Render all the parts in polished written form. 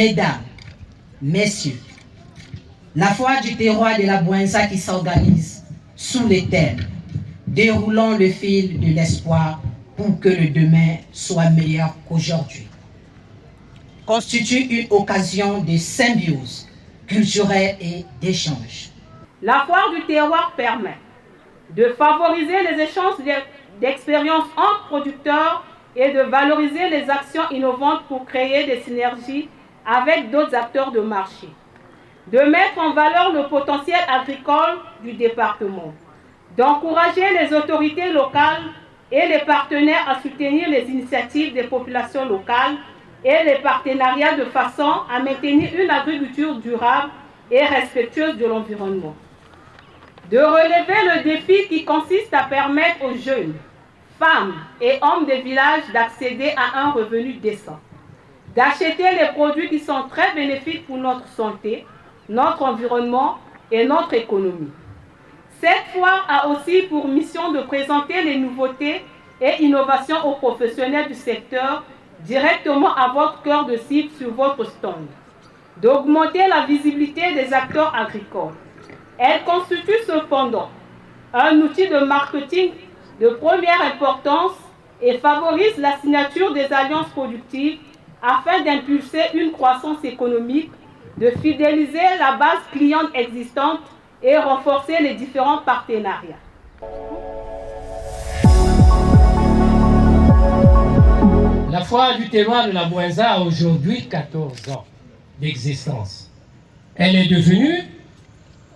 Mesdames, Messieurs, la foire du terroir de la Bouenza qui s'organise sous les thèmes déroulant le fil de l'espoir pour que le demain soit meilleur qu'aujourd'hui constitue une occasion de symbiose culturelle et d'échange. La foire du terroir permet de favoriser les échanges d'expériences entre producteurs et de valoriser les actions innovantes pour créer des synergies avec d'autres acteurs de marché, de mettre en valeur le potentiel agricole du département, d'encourager les autorités locales et les partenaires à soutenir les initiatives des populations locales et les partenariats de façon à maintenir une agriculture durable et respectueuse de l'environnement. De relever le défi qui consiste à permettre aux jeunes, femmes et hommes des villages d'accéder à un revenu décent, d'acheter les produits qui sont très bénéfiques pour notre santé, notre environnement et notre économie. Cette foire a aussi pour mission de présenter les nouveautés et innovations aux professionnels du secteur directement à votre cœur de cible sur votre stand, d'augmenter la visibilité des acteurs agricoles. Elle constitue cependant un outil de marketing de première importance et favorise la signature des alliances productives afin d'impulser une croissance économique, de fidéliser la base cliente existante et renforcer les différents partenariats. La foire du terroir de la Bouenza a aujourd'hui 14 ans d'existence. Elle est devenue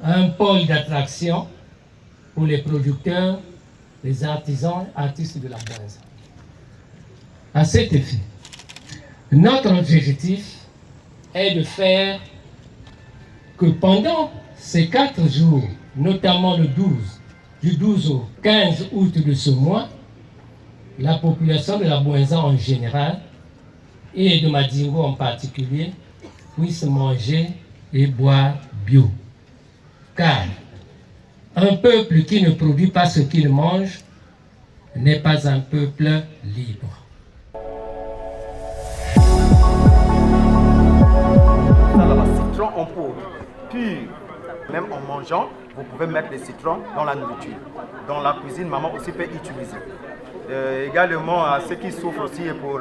un pôle d'attraction pour les producteurs, les artisans, artistes de la Bouenza. À cet effet, notre objectif est de faire que pendant ces 4 jours, notamment du 12 au 15 août de ce mois, la population de la Bouenza en général et de Madingo en particulier puisse manger et boire bio. Car un peuple qui ne produit pas ce qu'il mange n'est pas un peuple libre. Citron en poudre, pur. Même en mangeant, vous pouvez mettre les citrons dans la nourriture. Dans la cuisine, maman aussi peut utiliser. Également, à ceux qui souffrent aussi pour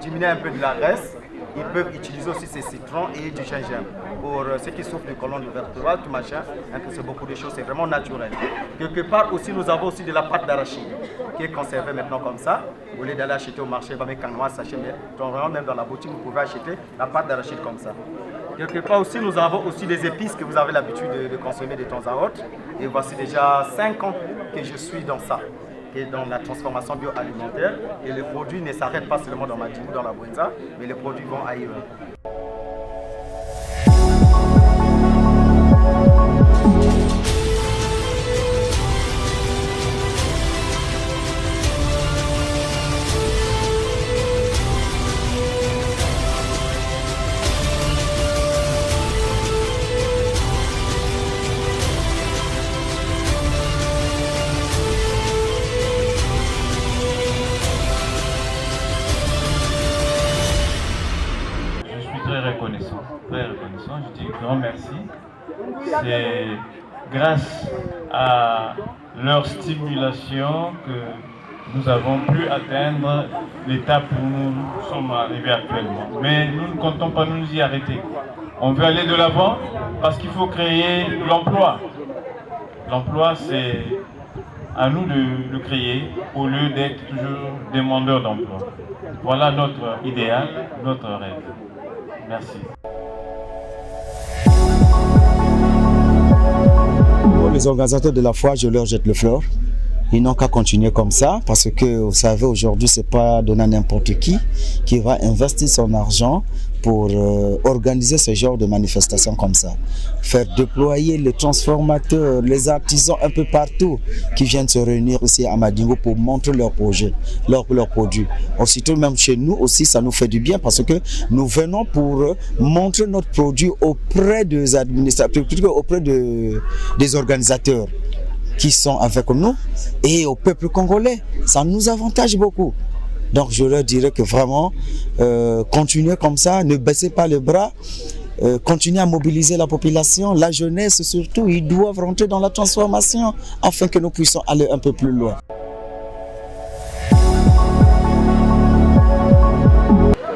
diminuer un peu de la graisse, ils peuvent utiliser aussi ces citrons et du gingembre. Pour ceux qui souffrent de colonne vertébrale, tout machin, c'est beaucoup de choses, c'est vraiment naturel. Quelque part aussi, nous avons aussi de la pâte d'arachide qui est conservée maintenant comme ça. Au lieu d'aller acheter au marché, même dans la boutique, vous pouvez acheter la pâte d'arachide comme ça. Quelque part aussi, nous avons aussi des épices que vous avez l'habitude de consommer de temps à autre. Et voici déjà 5 ans que je suis dans ça. Et dans la transformation bioalimentaire. Et les produits ne s'arrêtent pas seulement dans Madingo ou dans la Bouenza, mais les produits vont ailleurs. Très reconnaissant, je dis grand merci. C'est grâce à leur stimulation que nous avons pu atteindre l'étape où nous sommes arrivés actuellement. Mais nous ne comptons pas nous y arrêter. On veut aller de l'avant parce qu'il faut créer l'emploi. L'emploi, c'est à nous de le créer au lieu d'être toujours demandeurs d'emploi. Voilà notre idéal, notre rêve. Merci. Les organisateurs de la foire, je leur jette le fleur. Ils n'ont qu'à continuer comme ça parce que, vous savez, aujourd'hui, ce n'est pas donné à n'importe qui va investir son argent pour organiser ce genre de manifestations comme ça. Faire déployer les transformateurs, les artisans un peu partout qui viennent se réunir ici à Madingo pour montrer leurs projets, leurs produits. Aussitôt, même chez nous aussi, ça nous fait du bien parce que nous venons pour montrer notre produit auprès des administrateurs, auprès des organisateurs qui sont avec nous et au peuple congolais. Ça nous avantage beaucoup. Donc je leur dirais que vraiment, continuez comme ça, ne baissez pas les bras, continuez à mobiliser la population, la jeunesse surtout, ils doivent rentrer dans la transformation afin que nous puissions aller un peu plus loin.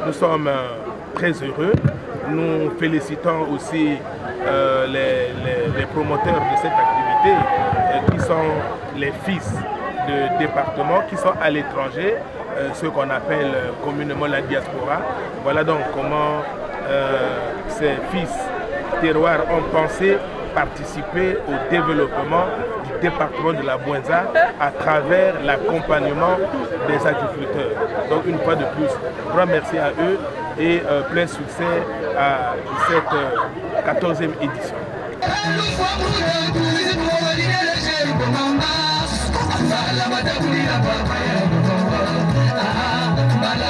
Nous sommes très heureux. Nous félicitons aussi les promoteurs de cette activité qui sont les fils de département qui sont à l'étranger, ce qu'on appelle communément la diaspora. Voilà donc comment ces fils terroirs ont pensé participer au développement du département de la Bouenza à travers l'accompagnement des agriculteurs. Donc une fois de plus, grand merci à eux et plein succès à cette 14e édition. Bala